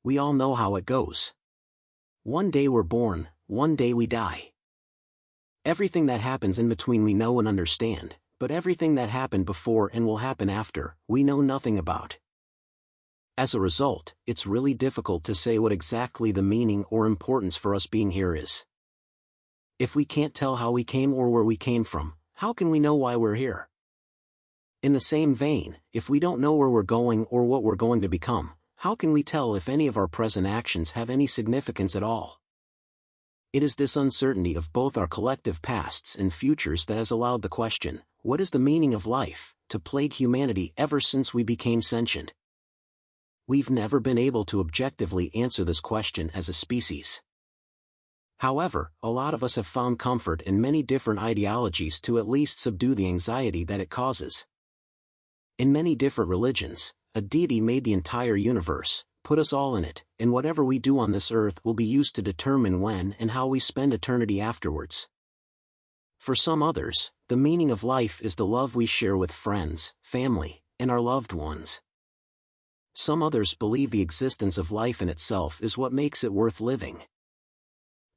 We all know how it goes. One day we're born, one day we die. Everything that happens in between we know and understand, but everything that happened before and will happen after, we know nothing about. As a result, it's really difficult to say what exactly the meaning or importance for us being here is. If we can't tell how we came or where we came from, how can we know why we're here? In the same vein, if we don't know where we're going or what we're going to become, how can we tell if any of our present actions have any significance at all? It is this uncertainty of both our collective pasts and futures that has allowed the question, what is the meaning of life, to plague humanity ever since we became sentient. We've never been able to objectively answer this question as a species. However, a lot of us have found comfort in many different ideologies to at least subdue the anxiety that it causes. In many different religions, a deity made the entire universe, put us all in it, and whatever we do on this earth will be used to determine when and how we spend eternity afterwards. For some others, the meaning of life is the love we share with friends, family, and our loved ones. Some others believe the existence of life in itself is what makes it worth living.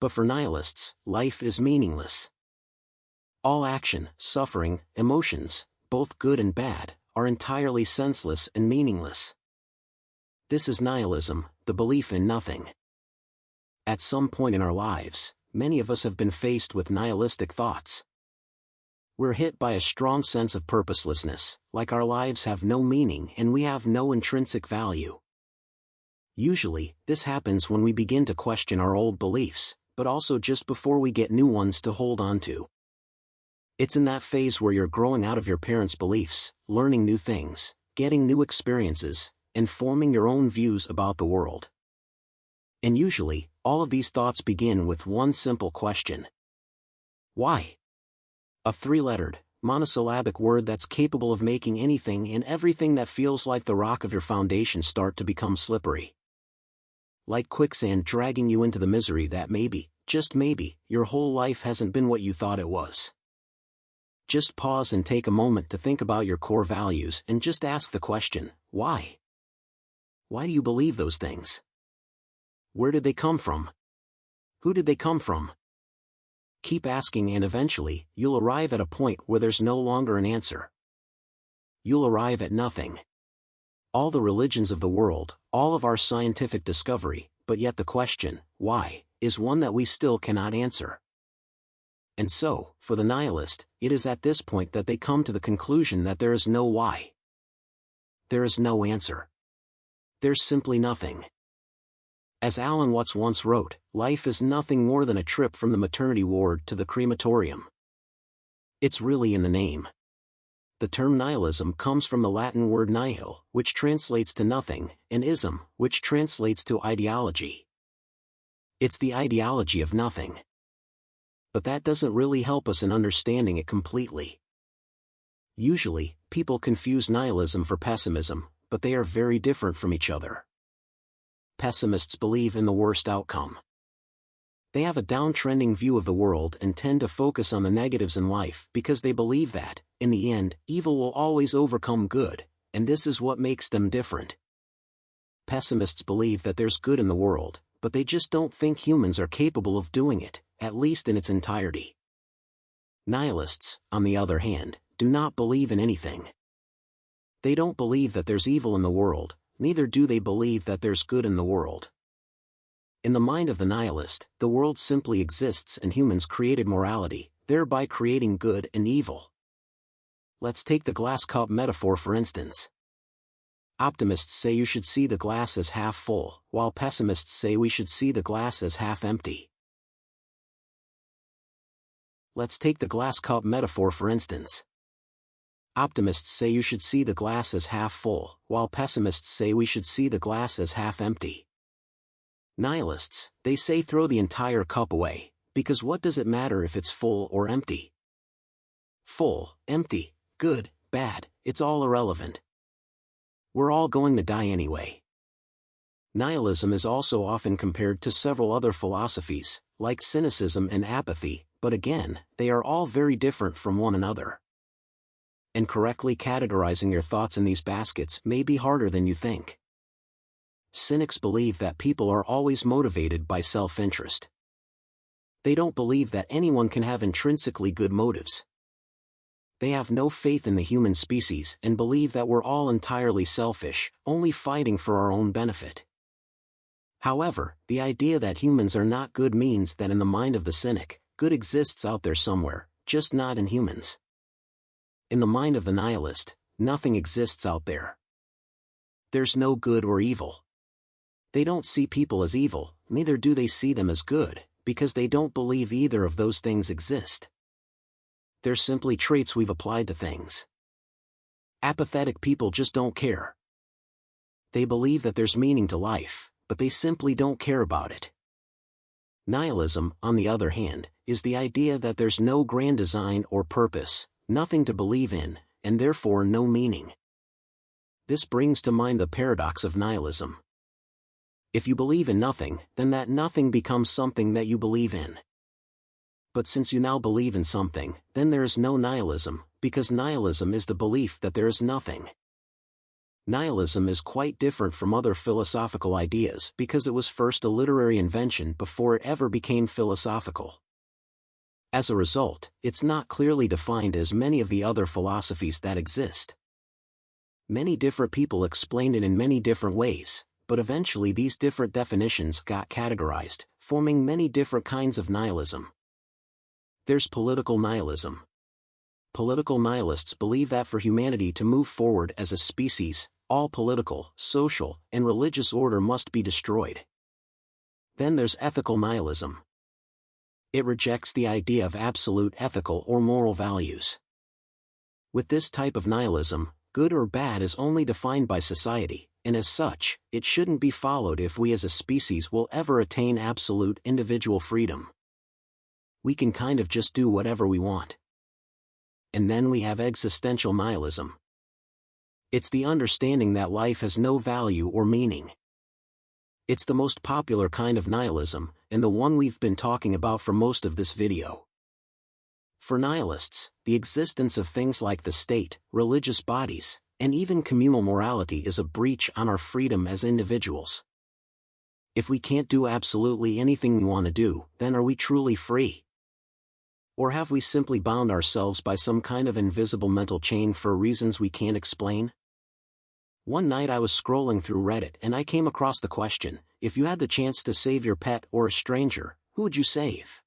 But for nihilists, life is meaningless. All action, suffering, emotions, both good and bad, are entirely senseless and meaningless. This is nihilism, the belief in nothing. At some point in our lives, many of us have been faced with nihilistic thoughts. We're hit by a strong sense of purposelessness, like our lives have no meaning and we have no intrinsic value. Usually, this happens when we begin to question our old beliefs, but also just before we get new ones to hold on to. It's in that phase where you're growing out of your parents' beliefs, learning new things, getting new experiences, and forming your own views about the world. And usually, all of these thoughts begin with one simple question. Why? A three-lettered, monosyllabic word that's capable of making anything and everything that feels like the rock of your foundation start to become slippery. Like quicksand dragging you into the misery that maybe, just maybe, your whole life hasn't been what you thought it was. Just pause and take a moment to think about your core values and just ask the question, why? Why do you believe those things? Where did they come from? Who did they come from? Keep asking and eventually, you'll arrive at a point where there's no longer an answer. You'll arrive at nothing. All the religions of the world, all of our scientific discovery, but yet the question, why, is one that we still cannot answer. And so, for the nihilist, it is at this point that they come to the conclusion that there is no why. There is no answer. There's simply nothing. As Alan Watts once wrote, life is nothing more than a trip from the maternity ward to the crematorium. It's really in the name. The term nihilism comes from the Latin word nihil, which translates to nothing, and ism, which translates to ideology. It's the ideology of nothing. But that doesn't really help us in understanding it completely. Usually, people confuse nihilism for pessimism, but they are very different from each other. Pessimists believe in the worst outcome. They have a downtrending view of the world and tend to focus on the negatives in life because they believe that, in the end, evil will always overcome good, and this is what makes them different. Pessimists believe that there's good in the world, but they just don't think humans are capable of doing it, at least in its entirety. Nihilists, on the other hand, do not believe in anything. They don't believe that there's evil in the world, neither do they believe that there's good in the world. In the mind of the nihilist, the world simply exists and humans created morality, thereby creating good and evil. Let's take the glass cup metaphor for instance. Optimists say you should see the glass as half full, while pessimists say we should see the glass as half empty. Let's take the glass cup metaphor for instance. Optimists say you should see the glass as half full, while pessimists say we should see the glass as half empty. Nihilists, they say throw the entire cup away, because what does it matter if it's full or empty? Full, empty, good, bad, it's all irrelevant. We're all going to die anyway. Nihilism is also often compared to several other philosophies, like cynicism and apathy, but again, they are all very different from one another. And correctly categorizing your thoughts in these baskets may be harder than you think. Cynics believe that people are always motivated by self-interest. They don't believe that anyone can have intrinsically good motives. They have no faith in the human species and believe that we're all entirely selfish, only fighting for our own benefit. However, the idea that humans are not good means that in the mind of the cynic, good exists out there somewhere, just not in humans. In the mind of the nihilist, nothing exists out there. There's no good or evil. They don't see people as evil, neither do they see them as good, because they don't believe either of those things exist. They're simply traits we've applied to things. Apathetic people just don't care. They believe that there's meaning to life, but they simply don't care about it. Nihilism, on the other hand, is the idea that there's no grand design or purpose, nothing to believe in, and therefore no meaning. This brings to mind the paradox of nihilism. If you believe in nothing, then that nothing becomes something that you believe in. But since you now believe in something, then there is no nihilism, because nihilism is the belief that there is nothing. Nihilism is quite different from other philosophical ideas because it was first a literary invention before it ever became philosophical. As a result, it's not clearly defined as many of the other philosophies that exist. Many different people explain it in many different ways, but eventually these different definitions got categorized, forming many different kinds of nihilism. There's political nihilism. Political nihilists believe that for humanity to move forward as a species, all political, social, and religious order must be destroyed. Then there's ethical nihilism. It rejects the idea of absolute ethical or moral values. With this type of nihilism, good or bad is only defined by society, and as such, it shouldn't be followed if we as a species will ever attain absolute individual freedom. We can kind of just do whatever we want. And then we have existential nihilism. It's the understanding that life has no value or meaning. It's the most popular kind of nihilism, and the one we've been talking about for most of this video. For nihilists, the existence of things like the state, religious bodies, and even communal morality is a breach on our freedom as individuals. If we can't do absolutely anything we want to do, then are we truly free? Or have we simply bound ourselves by some kind of invisible mental chain for reasons we can't explain? One night I was scrolling through Reddit and I came across the question, if you had the chance to save your pet or a stranger, who would you save?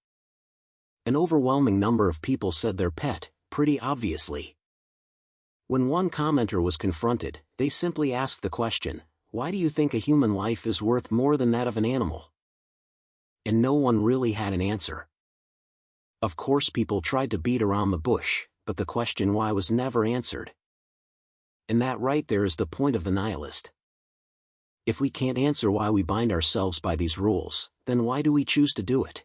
An overwhelming number of people said their pet, pretty obviously. When one commenter was confronted, they simply asked the question, why do you think a human life is worth more than that of an animal? And no one really had an answer. Of course people tried to beat around the bush, but the question why was never answered. And that right there is the point of the nihilist. If we can't answer why we bind ourselves by these rules, then why do we choose to do it?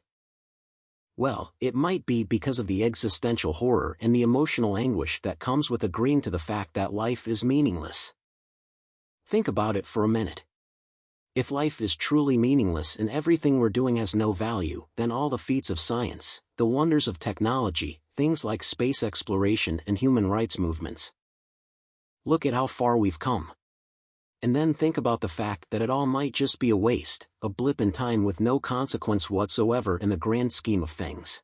Well, it might be because of the existential horror and the emotional anguish that comes with agreeing to the fact that life is meaningless. Think about it for a minute. If life is truly meaningless and everything we're doing has no value, then all the feats of science, the wonders of technology, things like space exploration and human rights movements. Look at how far we've come. And then think about the fact that it all might just be a waste, a blip in time with no consequence whatsoever in the grand scheme of things.